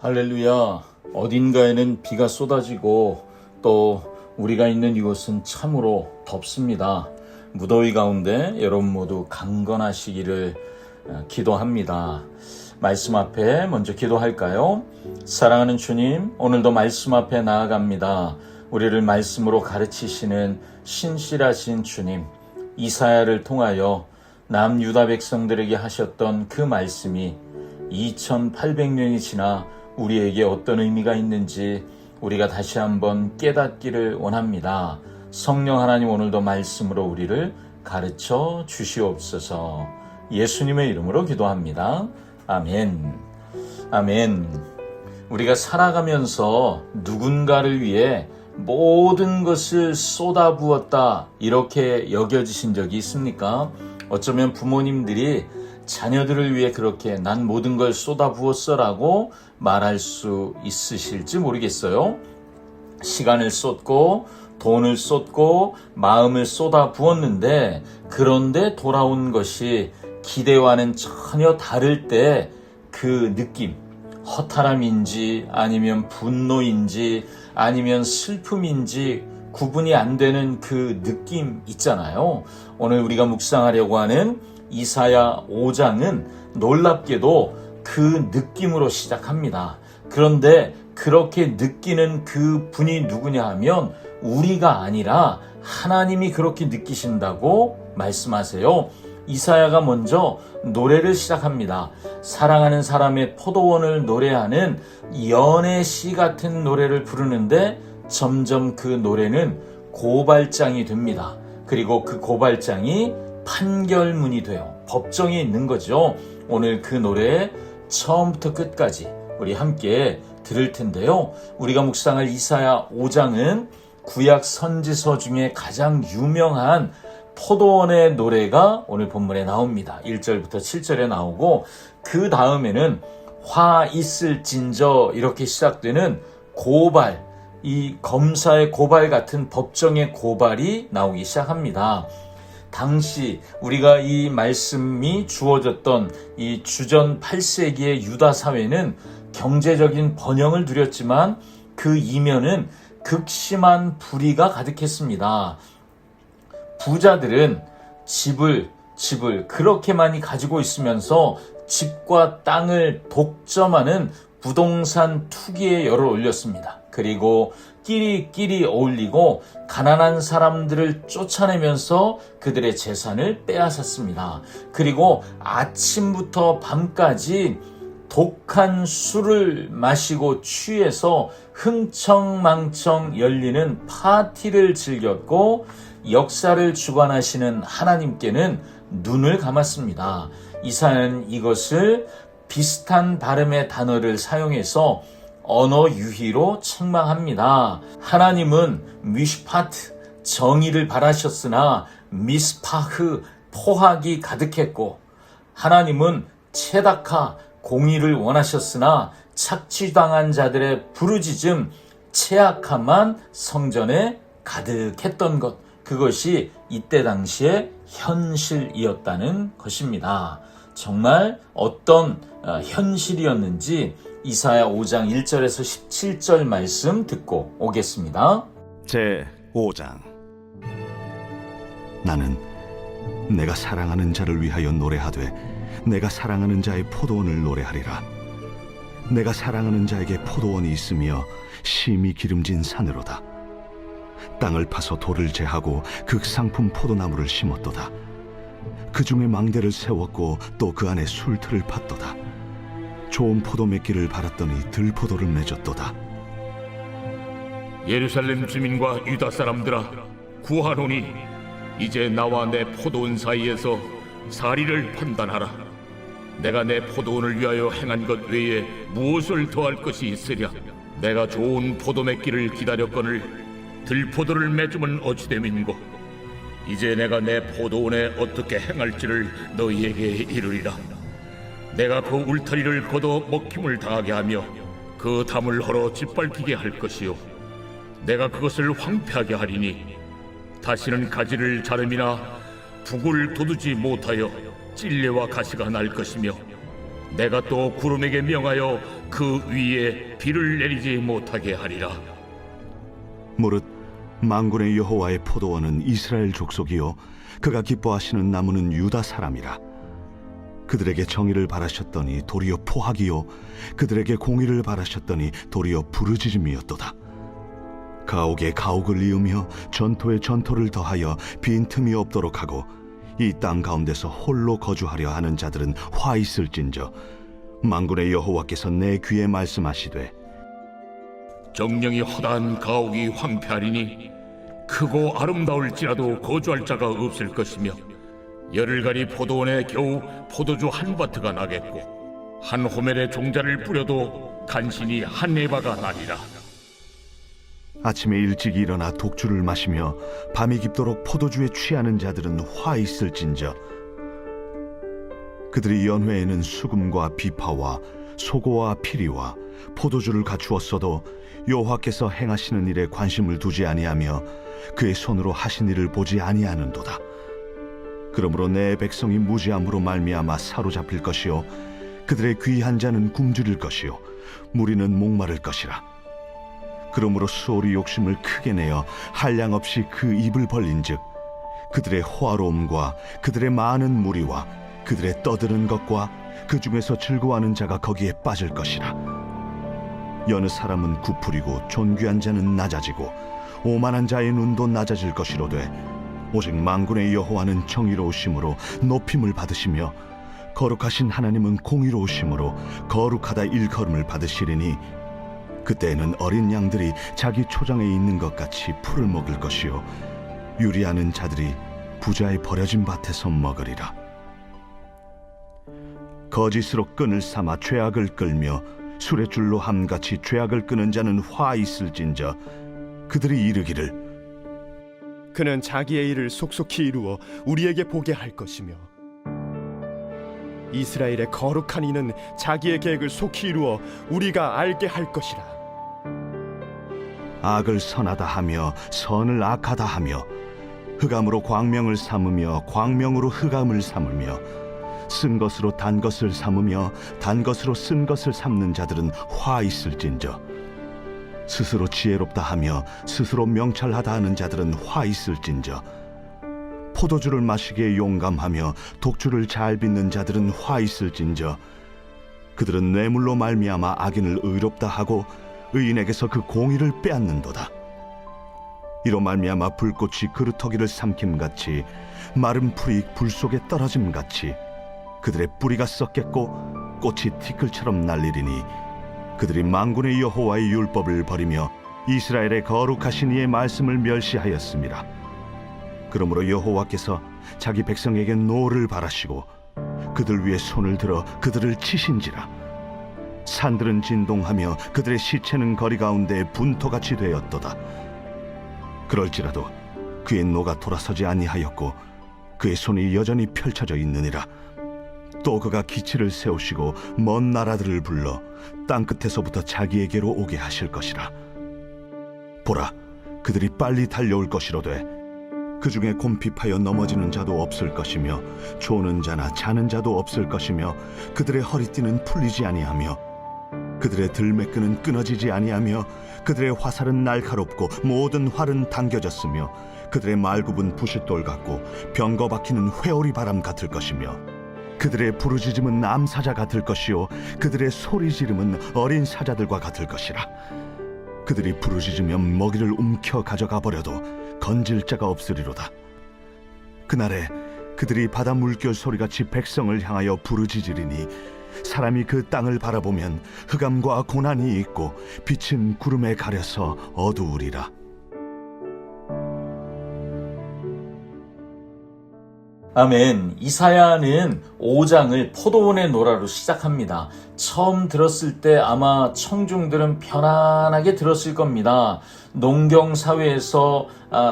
할렐루야. 어딘가에는 비가 쏟아지고 또 우리가 있는 이곳은 참으로 덥습니다. 무더위 가운데 여러분 모두 강건하시기를 기도합니다. 말씀 앞에 먼저 기도할까요? 사랑하는 주님, 오늘도 말씀 앞에 나아갑니다. 우리를 말씀으로 가르치시는 신실하신 주님, 이사야를 통하여 남유다 백성들에게 하셨던 그 말씀이 2800년이 지나 우리에게 어떤 의미가 있는지 우리가 다시 한번 깨닫기를 원합니다. 성령 하나님, 오늘도 말씀으로 우리를 가르쳐 주시옵소서. 예수님의 이름으로 기도합니다. 아멘. 아멘. 우리가 살아가면서 누군가를 위해 모든 것을 쏟아부었다, 이렇게 여겨지신 적이 있습니까? 어쩌면 부모님들이 자녀들을 위해 그렇게 난 모든 걸 쏟아부었어라고 말할 수 있으실지 모르겠어요. 시간을 쏟고 돈을 쏟고 마음을 쏟아부었는데, 그런데 돌아온 것이 기대와는 전혀 다를 때 그 느낌, 허탈함인지 아니면 분노인지 아니면 슬픔인지 구분이 안 되는 그 느낌 있잖아요. 오늘 우리가 묵상하려고 하는 이사야 5장은 놀랍게도 그 느낌으로 시작합니다. 그런데 그렇게 느끼는 그 분이 누구냐 하면 우리가 아니라 하나님이 그렇게 느끼신다고 말씀하세요. 이사야가 먼저 노래를 시작합니다. 사랑하는 사람의 포도원을 노래하는 연애시 같은 노래를 부르는데 점점 그 노래는 고발장이 됩니다. 그리고 그 고발장이 판결문이 돼요. 법정에 있는 거죠. 오늘 그 노래 처음부터 끝까지 우리 함께 들을 텐데요. 우리가 묵상할 이사야 5장은 구약 선지서 중에 가장 유명한 포도원의 노래가 오늘 본문에 나옵니다. 1절부터 7절에 나오고, 그 다음에는 화 있을진저 이렇게 시작되는 고발, 이 검사의 고발 같은 법정의 고발이 나오기 시작합니다. 당시 우리가 이 말씀이 주어졌던 이 주전 8세기의 유다 사회는 경제적인 번영을 누렸지만 그 이면은 극심한 불의가 가득했습니다. 부자들은 집을 그렇게 많이 가지고 있으면서 집과 땅을 독점하는 부동산 투기에 열을 올렸습니다. 그리고 끼리끼리 어울리고 가난한 사람들을 쫓아내면서 그들의 재산을 빼앗았습니다. 그리고 아침부터 밤까지 독한 술을 마시고 취해서 흥청망청 열리는 파티를 즐겼고, 역사를 주관하시는 하나님께는 눈을 감았습니다. 이사야는 이것을 비슷한 발음의 단어를 사용해서 언어 유희로 책망합니다. 하나님은 미슈파트, 정의를 바라셨으나 미스파흐, 포악이 가득했고, 하나님은 체다카, 공의를 원하셨으나 착취당한 자들의 부르짖음, 채악함만 성전에 가득했던 것, 그것이 이때 당시의 현실이었다는 것입니다. 정말 어떤 현실이었는지 이사야 5장 1절에서 17절 말씀 듣고 오겠습니다. 제 5장. 나는 내가 사랑하는 자를 위하여 노래하되 내가 사랑하는 자의 포도원을 노래하리라. 내가 사랑하는 자에게 포도원이 있으며 심히 기름진 산으로다. 땅을 파서 돌을 제하고 극상품 포도나무를 심었도다. 그 중에 망대를 세웠고 또 그 안에 술틀을 팠도다. 좋은 포도 맺기를 바랐더니 들포도를 맺었도다. 예루살렘 주민과 유다 사람들아, 구하노니 이제 나와 내 포도원 사이에서 사리를 판단하라. 내가 내 포도원을 위하여 행한 것 외에 무엇을 더할 것이 있으랴. 내가 좋은 포도 맺기를 기다렸거늘 들포도를 맺으면 어찌 됨인고. 이제 내가 내 포도원에 어떻게 행할지를 너희에게 이르리라. 내가 그 울타리를 걷어 먹힘을 당하게 하며 그 담을 헐어 짓밟히게 할 것이요, 내가 그것을 황폐하게 하리니 다시는 가지를 자름이나 북을 돋우지 못하여 찔레와 가시가 날 것이며, 내가 또 구름에게 명하여 그 위에 비를 내리지 못하게 하리라. 무릇 만군의 여호와의 포도원은 이스라엘 족속이요 그가 기뻐하시는 나무는 유다 사람이라. 그들에게 정의를 바라셨더니 도리어 포악이요 그들에게 공의를 바라셨더니 도리어 부르짖음이었도다. 가옥에 가옥을 이으며 전토에 전토를 더하여 빈틈이 없도록 하고 이 땅 가운데서 홀로 거주하려 하는 자들은 화 있을진저 만군의 여호와께서 내 귀에 말씀하시되 정령이 허다한 가옥이 황폐하리니 크고 아름다울지라도 거주할 자가 없을 것이며 열흘간이 포도원에 겨우 포도주 한 바트가 나겠고 한 호멜에 종자를 뿌려도 간신히 한 에바가 나리라. 아침에 일찍 일어나 독주를 마시며 밤이 깊도록 포도주에 취하는 자들은 화 있을진저 그들이 연회에는 수금과 비파와 소고와 피리와 포도주를 갖추었어도 여호와께서 행하시는 일에 관심을 두지 아니하며 그의 손으로 하신 일을 보지 아니하는도다. 그러므로 내 백성이 무지함으로 말미암아 사로잡힐 것이요 그들의 귀한 자는 굶주릴 것이요 무리는 목마를 것이라. 그러므로 수월이 욕심을 크게 내어 한량없이 그 입을 벌린즉 그들의 호화로움과 그들의 많은 무리와 그들의 떠드는 것과 그 중에서 즐거워하는 자가 거기에 빠질 것이라. 여느 사람은 구풀이고 존귀한 자는 낮아지고 오만한 자의 눈도 낮아질 것이로되 오직 만군의 여호와는 정의로우심으로 높임을 받으시며 거룩하신 하나님은 공의로우심으로 거룩하다 일컬음을 받으시리니 그때에는 어린 양들이 자기 초장에 있는 것 같이 풀을 먹을 것이요 유리하는 자들이 부자의 버려진 밭에서 먹으리라. 거짓으로 끈을 삼아 죄악을 끌며 술의 줄로 함같이 죄악을 끄는 자는 화 있을진저 그들이 이르기를 그는 자기의 일을 속속히 이루어 우리에게 보게 할 것이며 이스라엘의 거룩한 이는 자기의 계획을 속히 이루어 우리가 알게 할 것이라. 악을 선하다 하며 선을 악하다 하며 흑암으로 광명을 삼으며 광명으로 흑암을 삼으며 쓴 것으로 단 것을 삼으며 단 것으로 쓴 것을 삼는 자들은 화 있을진저 스스로 지혜롭다 하며 스스로 명철하다 하는 자들은 화 있을진저 포도주를 마시기에 용감하며 독주를 잘 빚는 자들은 화 있을진저 그들은 뇌물로 말미암아 악인을 의롭다 하고 의인에게서 그 공의를 빼앗는도다. 이로 말미암아 불꽃이 그루터기를 삼킴같이 마른 풀이 불 속에 떨어짐같이 그들의 뿌리가 썩겠고 꽃이 티끌처럼 날리리니 그들이 만군의 여호와의 율법을 버리며 이스라엘의 거룩하신 이의 말씀을 멸시하였습니다. 그러므로 여호와께서 자기 백성에게 노를 바라시고 그들 위에 손을 들어 그들을 치신지라. 산들은 진동하며 그들의 시체는 거리 가운데 분토같이 되었도다. 그럴지라도 그의 노가 돌아서지 아니하였고 그의 손이 여전히 펼쳐져 있느니라. 또 그가 기치를 세우시고 먼 나라들을 불러 땅끝에서부터 자기에게로 오게 하실 것이라. 보라, 그들이 빨리 달려올 것이로되 그 중에 곰핍하여 넘어지는 자도 없을 것이며 조는 자나 자는 자도 없을 것이며 그들의 허리띠는 풀리지 아니하며 그들의 들매끈은 끊어지지 아니하며 그들의 화살은 날카롭고 모든 활은 당겨졌으며 그들의 말굽은 부싯돌 같고 병거 박히는 회오리 바람 같을 것이며 그들의 부르짖음은 암사자 같을 것이요 그들의 소리 지름은 어린 사자들과 같을 것이라. 그들이 부르짖으면 먹이를 움켜 가져가 버려도 건질 자가 없으리로다. 그날에 그들이 바다 물결 소리같이 백성을 향하여 부르짖으리니 사람이 그 땅을 바라보면 흑암과 고난이 있고 빛은 구름에 가려서 어두우리라. 아멘. 이사야는 5장을 포도원의 노라로 시작합니다. 처음 들었을 때 아마 청중들은 편안하게 들었을 겁니다. 농경 사회에서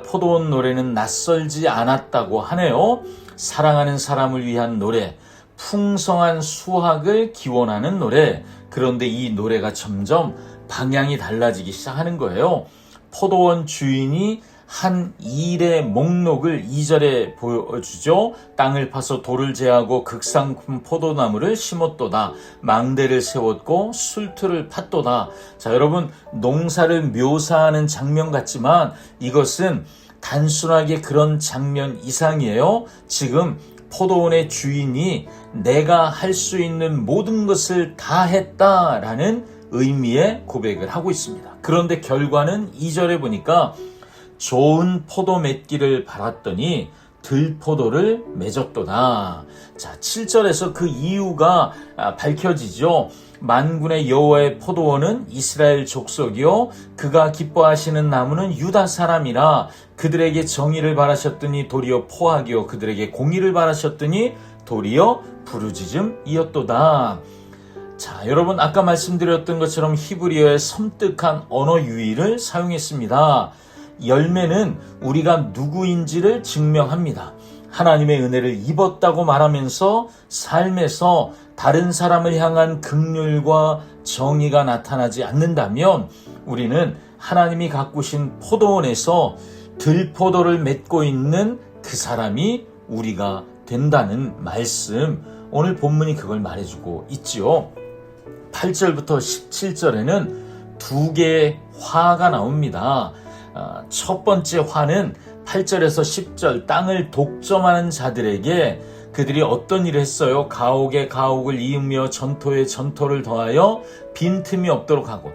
포도원 노래는 낯설지 않았다고 하네요. 사랑하는 사람을 위한 노래, 풍성한 수확을 기원하는 노래. 그런데 이 노래가 점점 방향이 달라지기 시작하는 거예요. 포도원 주인이 한 일의 목록을 2절에 보여주죠. 땅을 파서 돌을 제하고 극상품 포도나무를 심었도다. 망대를 세웠고 술틀을 팠도다. 자, 여러분, 농사를 묘사하는 장면 같지만 이것은 단순하게 그런 장면 이상이에요. 지금 포도원의 주인이 내가 할 수 있는 모든 것을 다 했다라는 의미의 고백을 하고 있습니다. 그런데 결과는 2절에 보니까 좋은 포도 맺기를 바랐더니 들포도를 맺었도다. 자, 7절에서 그 이유가 밝혀지죠. 만군의 여호와의 포도원은 이스라엘 족속이요 그가 기뻐하시는 나무는 유다 사람이라. 그들에게 정의를 바라셨더니 도리어 포악이요 그들에게 공의를 바라셨더니 도리어 부르짖음이었도다. 자, 여러분, 아까 말씀드렸던 것처럼 히브리어의 섬뜩한 언어 유희를 사용했습니다. 열매는 우리가 누구인지를 증명합니다. 하나님의 은혜를 입었다고 말하면서 삶에서 다른 사람을 향한 긍휼과 정의가 나타나지 않는다면 우리는 하나님이 가꾸신 포도원에서 들포도를 맺고 있는 그 사람이 우리가 된다는 말씀, 오늘 본문이 그걸 말해주고 있지요. 8절부터 17절에는 두 개의 화가 나옵니다. 첫 번째 화는 8절에서 10절 땅을 독점하는 자들에게 그들이 어떤 일을 했어요? 가옥에 가옥을 이으며 전토에 전토를 더하여 빈틈이 없도록 하고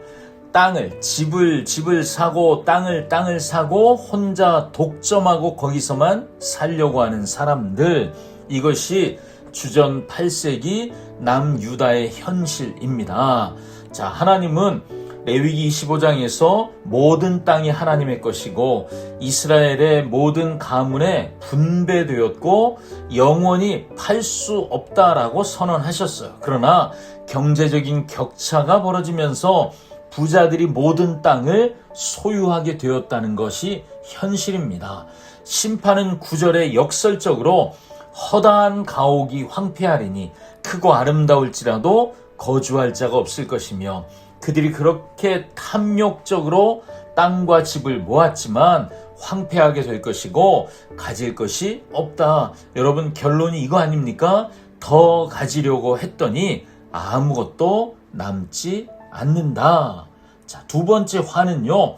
집을 사고 땅을 사고 혼자 독점하고 거기서만 살려고 하는 사람들, 이것이 주전 8세기 남유다의 현실입니다. 자, 하나님은 레위기 25장에서 모든 땅이 하나님의 것이고 이스라엘의 모든 가문에 분배되었고 영원히 팔 수 없다라고 선언하셨어요. 그러나 경제적인 격차가 벌어지면서 부자들이 모든 땅을 소유하게 되었다는 것이 현실입니다. 심판은 9절에 역설적으로 허다한 가옥이 황폐하리니 크고 아름다울지라도 거주할 자가 없을 것이며 그들이 그렇게 탐욕적으로 땅과 집을 모았지만 황폐하게 될 것이고 가질 것이 없다. 여러분, 결론이 이거 아닙니까? 더 가지려고 했더니 아무것도 남지 않는다. 자, 두 번째 화는요,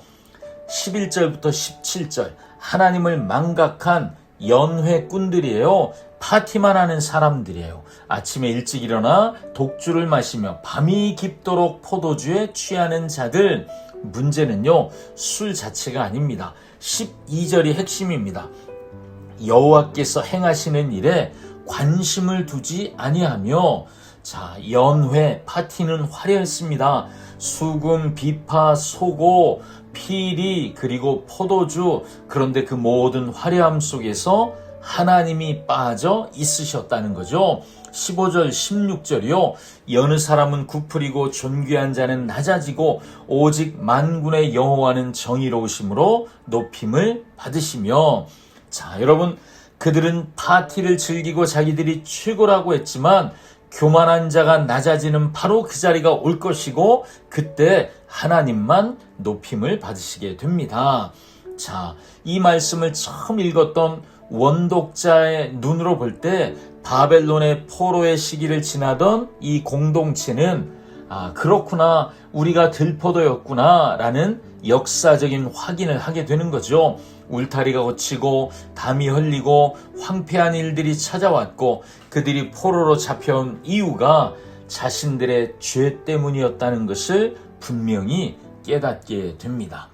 11절부터 17절, 하나님을 망각한 연회꾼들이에요. 파티만 하는 사람들이에요. 아침에 일찍 일어나 독주를 마시며 밤이 깊도록 포도주에 취하는 자들. 문제는요, 술 자체가 아닙니다. 12절이 핵심입니다. 여호와께서 행하시는 일에 관심을 두지 아니하며, 자, 연회, 파티는 화려했습니다. 수금, 비파, 소고, 피리, 그리고 포도주. 그런데 그 모든 화려함 속에서 하나님이 빠져 있으셨다는 거죠. 15절, 16절이요. 여느 사람은 구풀이고 존귀한 자는 낮아지고 오직 만군의 여호와는 정의로우심으로 높임을 받으시며. 자, 여러분, 그들은 파티를 즐기고 자기들이 최고라고 했지만 교만한 자가 낮아지는 바로 그 자리가 올 것이고 그때 하나님만 높임을 받으시게 됩니다. 자, 이 말씀을 처음 읽었던 원독자의 눈으로 볼 때 바벨론의 포로의 시기를 지나던 이 공동체는 그렇구나, 우리가 들포도였구나 라는 역사적인 확인을 하게 되는 거죠. 울타리가 걷히고 담이 흘리고 황폐한 일들이 찾아왔고 그들이 포로로 잡혀온 이유가 자신들의 죄 때문이었다는 것을 분명히 깨닫게 됩니다.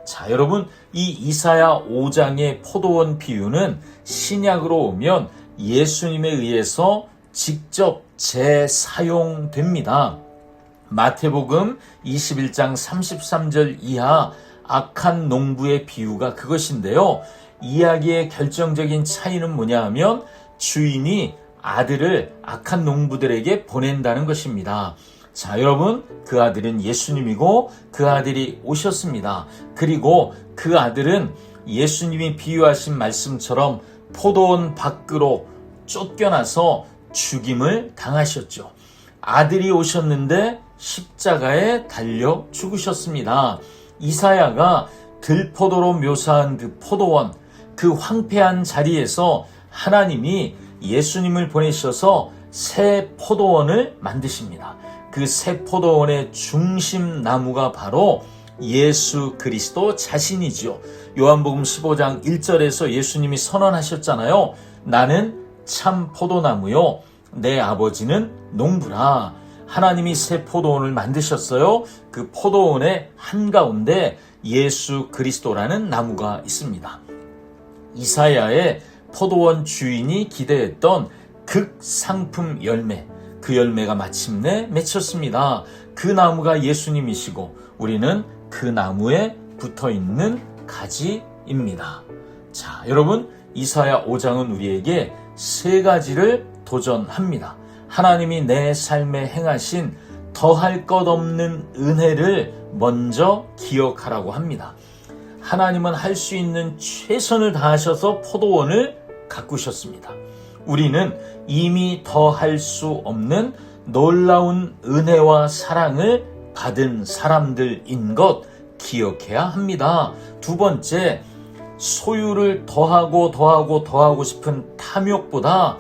자, 여러분, 이 이사야 5장의 포도원 비유는 신약으로 오면 예수님에 의해서 직접 재사용됩니다. 마태복음 21장 33절 이하 악한 농부의 비유가 그것인데요. 이야기의 결정적인 차이는 뭐냐 하면 주인이 아들을 악한 농부들에게 보낸다는 것입니다. 자, 여러분, 그 아들은 예수님이고 그 아들이 오셨습니다. 그리고 그 아들은 예수님이 비유하신 말씀처럼 포도원 밖으로 쫓겨나서 죽임을 당하셨죠. 아들이 오셨는데 십자가에 달려 죽으셨습니다. 이사야가 들포도로 묘사한 그 포도원, 그 황폐한 자리에서 하나님이 예수님을 보내셔서 새 포도원을 만드십니다. 그 새 포도원의 중심 나무가 바로 예수 그리스도 자신이지요. 요한복음 15장 1절에서 예수님이 선언하셨잖아요. 나는 참 포도나무요, 내 아버지는 농부라. 하나님이 새 포도원을 만드셨어요. 그 포도원의 한가운데 예수 그리스도라는 나무가 있습니다. 이사야의 포도원 주인이 기대했던 극상품 열매, 그 열매가 마침내 맺혔습니다. 그 나무가 예수님이시고 우리는 그 나무에 붙어있는 가지입니다. 자, 여러분, 이사야 5장은 우리에게 세 가지를 도전합니다. 하나님이 내 삶에 행하신 더할 것 없는 은혜를 먼저 기억하라고 합니다. 하나님은 할 수 있는 최선을 다하셔서 포도원을 가꾸셨습니다. 우리는 이미 더할 수 없는 놀라운 은혜와 사랑을 받은 사람들인 것 기억해야 합니다. 두 번째, 소유를 더하고 싶은 탐욕보다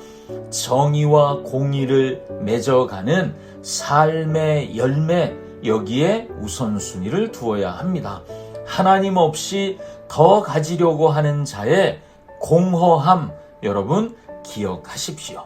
정의와 공의를 맺어가는 삶의 열매, 여기에 우선순위를 두어야 합니다. 하나님 없이 더 가지려고 하는 자의 공허함, 여러분 기억하십시오.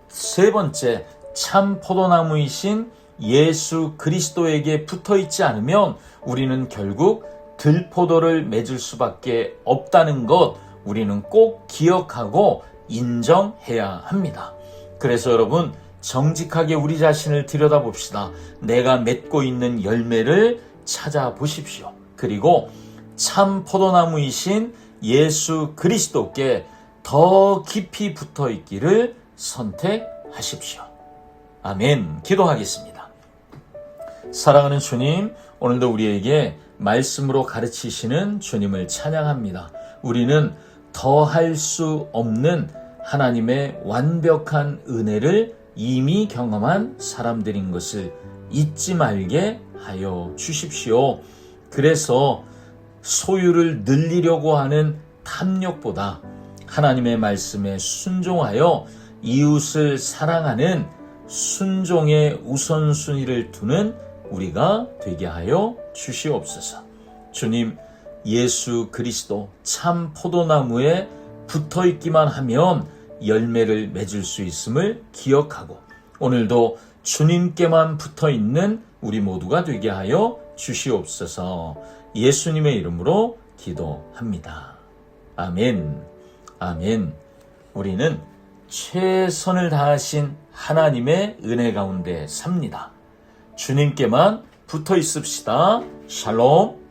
세 번째, 참 포도나무이신 예수 그리스도에게 붙어있지 않으면 우리는 결국 들포도를 맺을 수밖에 없다는 것, 우리는 꼭 기억하고 인정해야 합니다. 그래서 여러분, 정직하게 우리 자신을 들여다봅시다. 내가 맺고 있는 열매를 찾아보십시오. 그리고 참 포도나무이신 예수 그리스도께 더 깊이 붙어 있기를 선택하십시오. 아멘. 기도하겠습니다. 사랑하는 주님, 오늘도 우리에게 말씀으로 가르치시는 주님을 찬양합니다. 우리는 더할 수 없는 하나님의 완벽한 은혜를 이미 경험한 사람들인 것을 잊지 말게 하여 주십시오. 그래서 소유를 늘리려고 하는 탐욕보다 하나님의 말씀에 순종하여 이웃을 사랑하는 순종의 우선순위를 두는 우리가 되게 하여 주시옵소서. 주님, 예수 그리스도 참 포도나무에 붙어있기만 하면 열매를 맺을 수 있음을 기억하고 오늘도 주님께만 붙어있는 우리 모두가 되게 하여 주시옵소서. 예수님의 이름으로 기도합니다. 아멘. 아멘. 우리는 최선을 다하신 하나님의 은혜 가운데 삽니다. 주님께만 붙어 있읍시다. 샬롬.